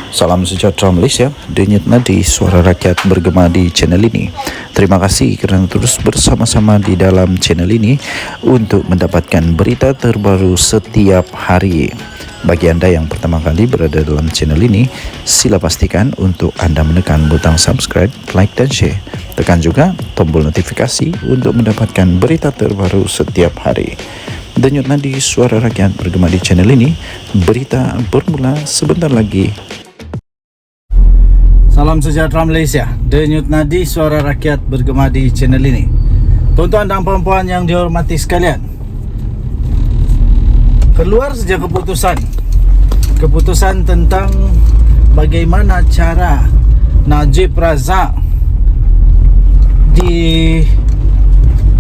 Salam sejahtera Malaysia, denyut nadi suara rakyat bergema di channel ini. Terima kasih kerana terus bersama-sama di dalam channel ini untuk mendapatkan berita terbaru setiap hari. Bagi anda yang pertama kali berada dalam channel ini, sila pastikan untuk anda menekan butang subscribe, like dan share. Tekan juga tombol notifikasi untuk mendapatkan berita terbaru setiap hari. Denyut nadi suara rakyat bergema di channel ini, berita bermula sebentar lagi. Salam sejahtera Malaysia, denyut nadi suara rakyat bergema di channel ini. Tuan-tuan dan puan-puan yang dihormati sekalian, keluar saja keputusan tentang bagaimana cara Najib Razak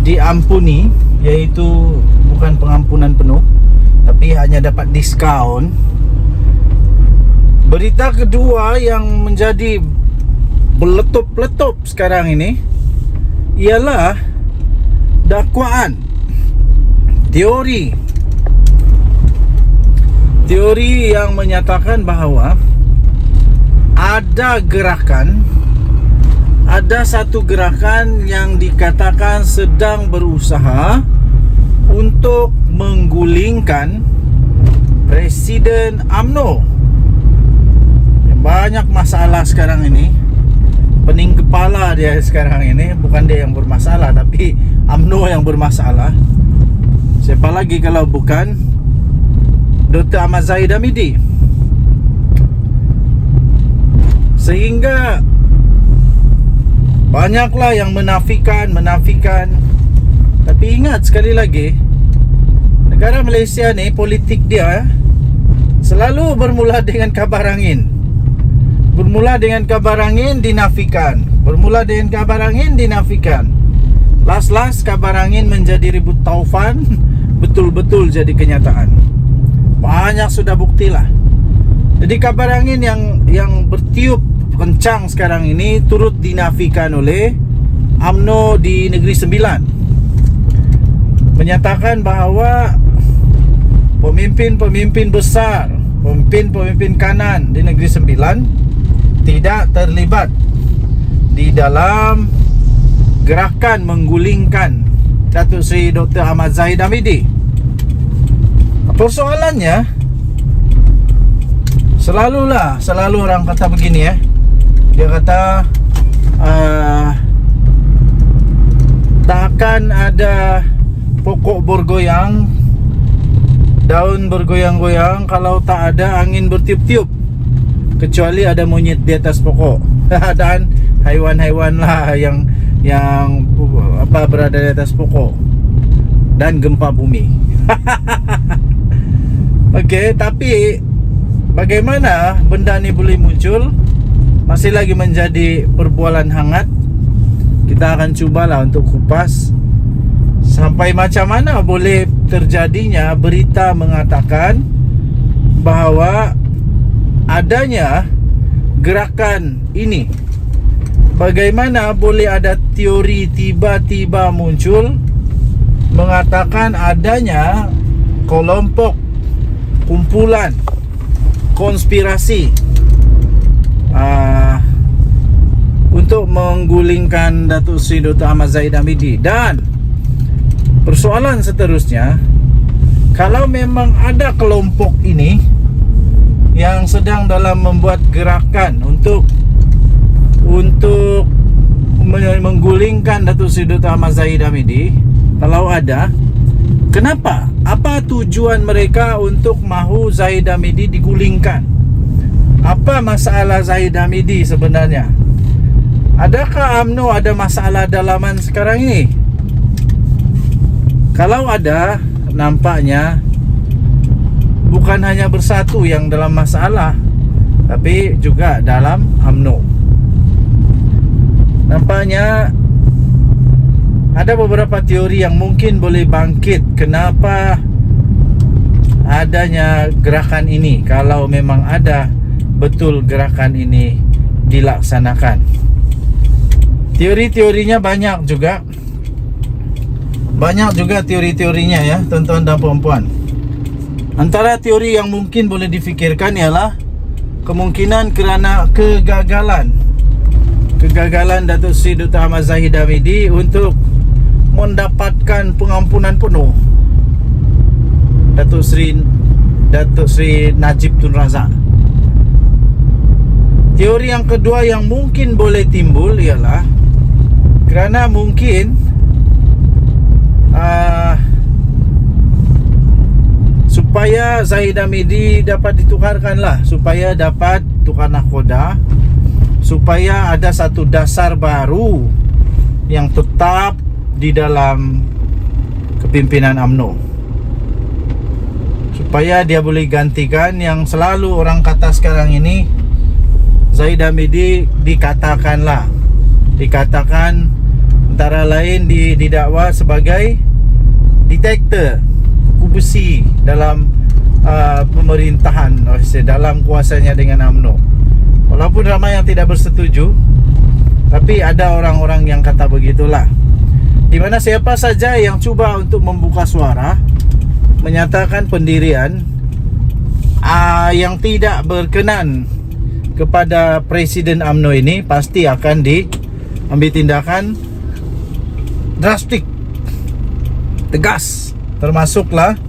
diampuni, iaitu bukan pengampunan penuh tapi hanya dapat diskaun. Berita kedua yang menjadi meletup-letup sekarang ini ialah dakwaan, teori yang menyatakan bahawa ada satu gerakan yang dikatakan sedang berusaha untuk menggulingkan Presiden UMNO. Banyak masalah sekarang ini. Pening kepala dia sekarang ini. Bukan dia yang bermasalah, tapi UMNO yang bermasalah. Siapa lagi kalau bukan Dr. Ahmad Zahid Hamidi. Sehingga banyaklah yang menafikan. Tapi ingat sekali lagi, negara Malaysia ni, politik dia selalu bermula dengan kabar angin. Bermula dengan kabar angin, dinafikan. Bermula dengan kabar angin, dinafikan. Last kabar angin menjadi ribut taufan, betul-betul jadi kenyataan. Banyak sudah buktilah. Jadi kabar angin yang bertiup kencang sekarang ini turut dinafikan oleh UMNO di Negeri Sembilan. Menyatakan bahawa pemimpin besar, pemimpin kanan di Negeri Sembilan tidak terlibat di dalam gerakan menggulingkan Datuk Seri Dr. Ahmad Zahid Hamidi. Persoalannya, selalu orang kata begini dia kata tak akan ada pokok bergoyang, daun bergoyang-goyang kalau tak ada angin bertiup-tiup, kecuali ada monyet di atas pokok dan haiwan-haiwan lah yang berada di atas pokok, dan gempa bumi. Okey, tapi bagaimana benda ni boleh muncul masih lagi menjadi perbualan hangat. Kita akan cubalah untuk kupas sampai macam mana boleh terjadinya berita mengatakan bahawa adanya gerakan ini. Bagaimana boleh ada teori tiba-tiba muncul mengatakan adanya kelompok, kumpulan, konspirasi untuk menggulingkan Datuk Seri Dr. Ahmad Zahid Hamidi. Dan persoalan seterusnya, kalau memang ada kelompok ini yang sedang dalam membuat gerakan untuk menggulingkan Datuk Seri Dr. Ahmad Zahid Hamidi, kalau ada, kenapa? Apa tujuan mereka untuk mahu Zahid Hamidi digulingkan? Apa masalah Zahid Hamidi sebenarnya? Adakah UMNO ada masalah dalaman sekarang ini? Kalau ada, nampaknya bukan hanya bersatu yang dalam masalah, tapi juga dalam UMNO. Nampaknya ada beberapa teori yang mungkin boleh bangkit kenapa adanya gerakan ini, kalau memang ada betul gerakan ini dilaksanakan. Teori-teorinya banyak juga teori-teorinya ya, tuan-tuan dan puan-puan. Antara teori yang mungkin boleh difikirkan ialah kemungkinan kerana kegagalan Datuk Seri Dr. Ahmad Zahid Hamidi untuk mendapatkan pengampunan penuh Datuk Seri Najib Tun Razak. Teori yang kedua yang mungkin boleh timbul ialah kerana mungkin supaya Zahid Hamidi dapat ditukarkanlah, supaya dapat tukar nahkoda, supaya ada satu dasar baru yang tetap di dalam kepimpinan UMNO, supaya dia boleh gantikan yang selalu orang kata sekarang ini. Zahid Hamidi dikatakan antara lain didakwa sebagai detektor kuku besi dalam pemerintahan, dalam kuasanya dengan UMNO. Walaupun ramai yang tidak bersetuju, tapi ada orang-orang yang kata begitulah. Di mana siapa saja yang cuba untuk membuka suara, menyatakan pendirian yang tidak berkenan kepada Presiden UMNO ini, pasti akan diambil tindakan drastik, tegas. Termasuklah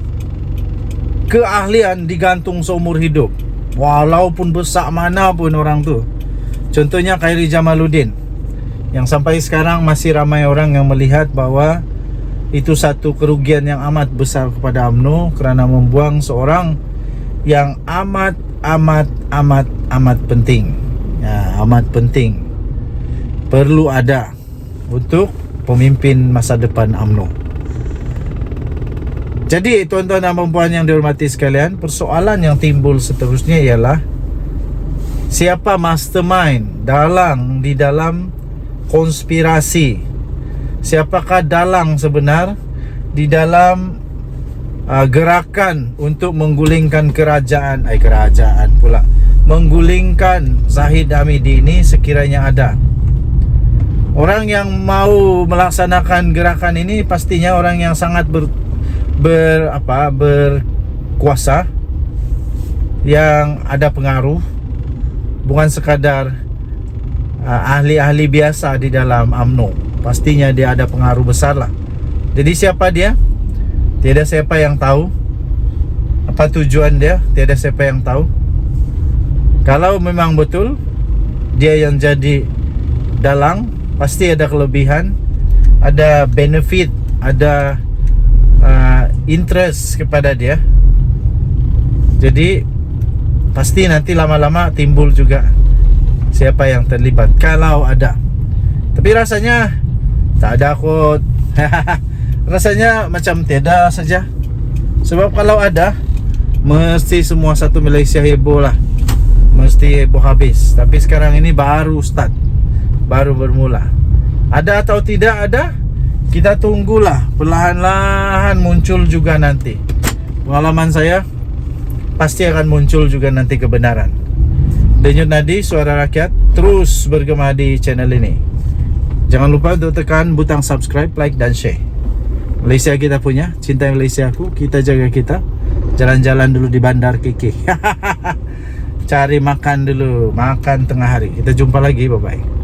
keahlian digantung seumur hidup, walaupun besar mana pun orang tu. Contohnya Khairi Jamaluddin, yang sampai sekarang masih ramai orang yang melihat bahawa itu satu kerugian yang amat besar kepada UMNO kerana membuang seorang yang amat penting. Amat penting, perlu ada untuk pemimpin masa depan UMNO. Jadi tuan-tuan dan puan yang dihormati sekalian, persoalan yang timbul seterusnya ialah siapa mastermind di dalam konspirasi. Siapakah dalang sebenar di dalam gerakan untuk menggulingkan kerajaan pula, menggulingkan Zahid Hamidi ini sekiranya ada. Orang yang mau melaksanakan gerakan ini pastinya orang yang sangat berkuasa, yang ada pengaruh, bukan sekadar ahli-ahli biasa di dalam UMNO. Pastinya dia ada pengaruh besar lah. Jadi siapa dia? Tiada siapa yang tahu. Apa tujuan dia? Tiada siapa yang tahu. Kalau memang betul dia yang jadi dalang, pasti ada kelebihan, ada benefit, ada interest kepada dia. Jadi pasti nanti lama-lama timbul juga siapa yang terlibat, kalau ada. Tapi rasanya tak ada kot. Rasanya macam tiada saja. Sebab kalau ada, mesti semua satu Malaysia heboh lah, mesti heboh habis. Tapi sekarang ini baru start, baru bermula. Ada atau tidak ada, kita tunggulah. Perlahan-lahan muncul juga nanti. Pengalaman saya, pasti akan muncul juga nanti kebenaran. Denyut Nadi Suara Rakyat terus bergema di channel ini. Jangan lupa untuk tekan butang subscribe, like dan share. Malaysia kita punya, cintai Malaysia aku, kita jaga kita. Jalan-jalan dulu di Bandar KK. Cari makan dulu, makan tengah hari. Kita jumpa lagi, bye-bye.